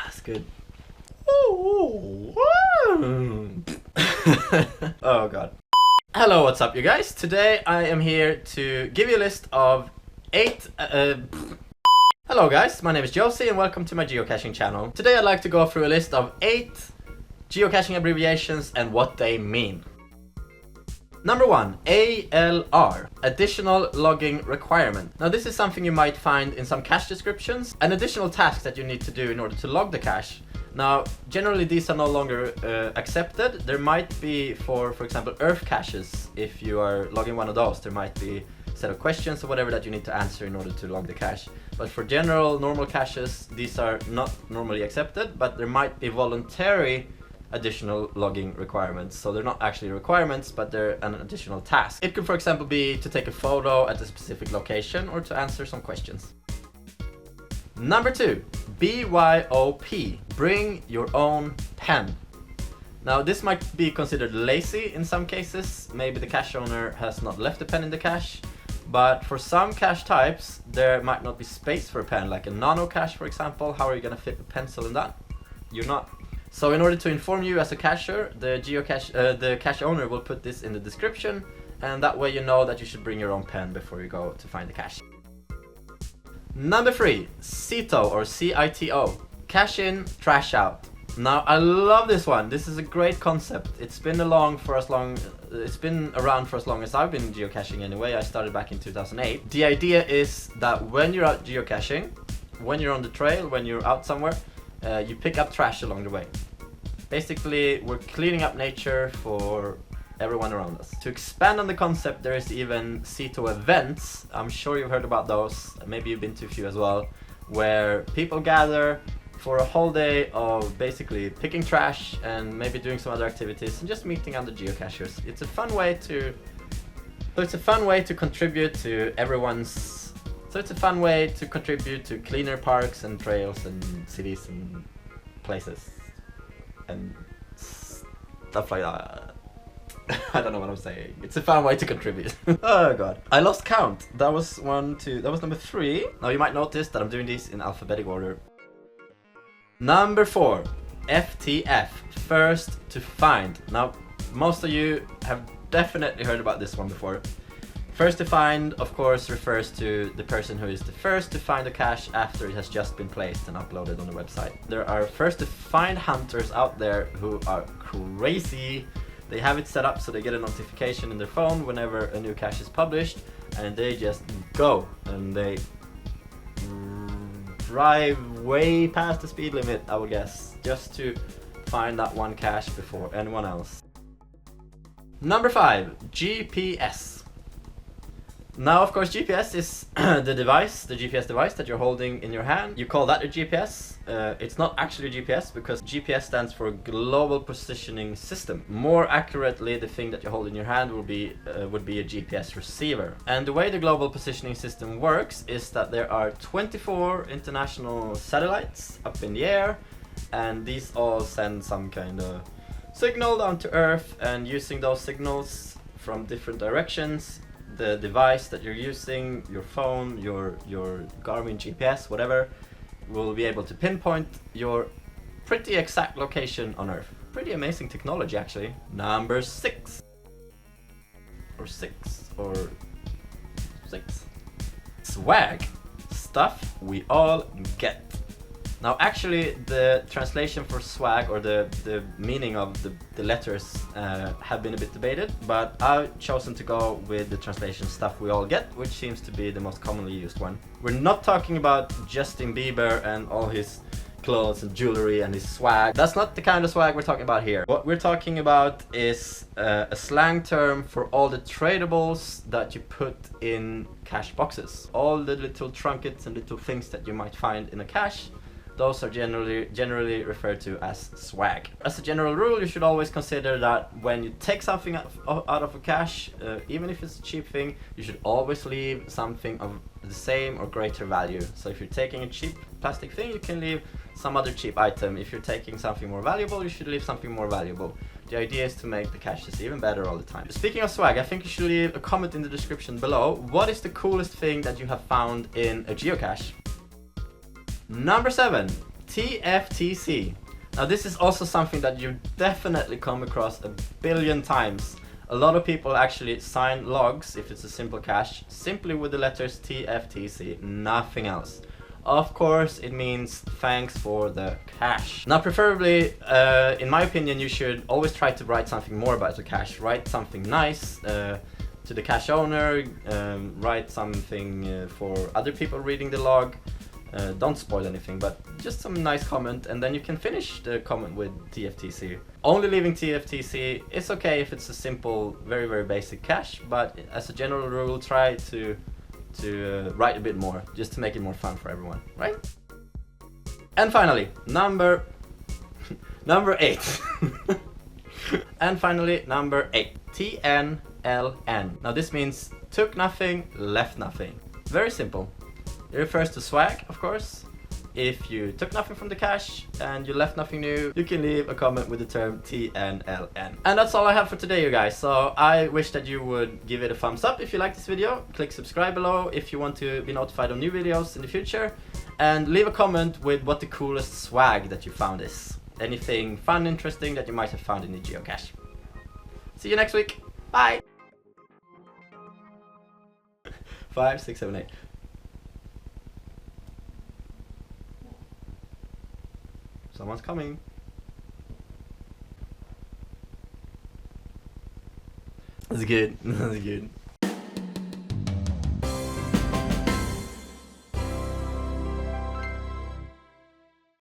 That's good. Oh god. Hello, what's up you guys? Today I am here to give you a list of 8 Hello guys, my name is Josie and welcome to my geocaching channel. Today I'd like to go through a list of 8 geocaching abbreviations and what they mean. Number 1, ALR, Additional Logging Requirement. Now this is something you might find in some cache descriptions, an additional task that you need to do in order to log the cache. Now, generally these are no longer accepted. There might be, for example, Earth caches, if you are logging one of those, there might be a set of questions or whatever that you need to answer in order to log the cache. But for general, normal caches, these are not normally accepted, but there might be voluntary additional logging requirements. So they're not actually requirements, but they're an additional task. It could, for example, be to take a photo at a specific location or to answer some questions. Number 2, BYOP, Bring Your Own Pen. Now this might be considered lazy in some cases. Maybe the cache owner has not left a pen in the cache, but for some cache types there might not be space for a pen, like a nano cache for example. How are you gonna fit a pencil in that? You're not. So in order to inform you as a cacher, the cache owner will put this in the description, and that way you know that you should bring your own pen before you go to find the cache. Number 3, CITO or CITO, Cache In, Trash Out. Now I love this one. This is a great concept. It's been around for as long as I've been geocaching anyway. I started back in 2008. The idea is that when you're out geocaching, when you're on the trail, when you're out somewhere, you pick up trash along the way. Basically, we're cleaning up nature for everyone around us. To expand on the concept, there is even CITO events. I'm sure you've heard about those. Maybe you've been to a few as well, where people gather for a whole day of basically picking trash and maybe doing some other activities and just meeting other geocachers. It's a fun way to contribute to everyone's. So it's a fun way to contribute to cleaner parks and trails and cities and places and stuff like that. I don't know what I'm saying. It's a fun way to contribute. Oh god. I lost count. That was that was number 3. Now you might notice that I'm doing these in alphabetic order. Number 4, FTF, First to Find. Now most of you have definitely heard about this one before. First to find, of course, refers to the person who is the first to find a cache after it has just been placed and uploaded on the website. There are first to find hunters out there who are crazy. They have it set up so they get a notification in their phone whenever a new cache is published, and they just go and they drive way past the speed limit, I would guess, just to find that one cache before anyone else. Number 5, GPS. Now, of course, GPS is the GPS device that you're holding in your hand. You call that a GPS. It's not actually a GPS because GPS stands for Global Positioning System. More accurately, the thing that you hold in your hand would be a GPS receiver. And the way the Global Positioning System works is that there are 24 international satellites up in the air, and these all send some kind of signal down to Earth, and using those signals from different directions, the device that you're using, your phone, your Garmin GPS, whatever, will be able to pinpoint your pretty exact location on Earth. Pretty amazing technology, actually. Number 6. Or 6. Or 6. Swag. Stuff we all get. Now actually the translation for swag, or the meaning of the letters have been a bit debated, but I've chosen to go with the translation stuff we all get, which seems to be the most commonly used one. We're not talking about Justin Bieber and all his clothes and jewelry and his swag. That's not the kind of swag we're talking about here. What we're talking about is a slang term for all the tradables that you put in cache boxes. All the little trinkets and little things that you might find in a cache. Those are generally referred to as swag. As a general rule, you should always consider that when you take something out of a cache, even if it's a cheap thing, you should always leave something of the same or greater value. So if you're taking a cheap plastic thing, you can leave some other cheap item. If you're taking something more valuable, you should leave something more valuable. The idea is to make the caches even better all the time. Speaking of swag, I think you should leave a comment in the description below. What is the coolest thing that you have found in a geocache? Number 7, TFTC. Now this is also something that you definitely come across a billion times. A lot of people actually sign logs, if it's a simple cache, simply with the letters TFTC, nothing else. Of course, it means thanks for the cache. Now, preferably, in my opinion, you should always try to write something more about the cache. Write something nice to the cache owner, write something for other people reading the log. Don't spoil anything, but just some nice comment, and then you can finish the comment with TFTC. Only leaving TFTC is okay if it's a simple, very, very basic cache, but as a general rule, try to write a bit more, just to make it more fun for everyone, right? And finally, number 8. And finally, number 8, TNLN. Now this means took nothing, left nothing. Very simple. It refers to swag, of course. If you took nothing from the cache and you left nothing new, you can leave a comment with the term TNLN. And that's all I have for today, you guys. So I wish that you would give it a thumbs up if you like this video. Click subscribe below if you want to be notified of new videos in the future. And leave a comment with what the coolest swag that you found is. Anything fun, interesting that you might have found in the geocache. See you next week. Bye! 5, 6, 7, 8. Someone's coming. That's good. That's good.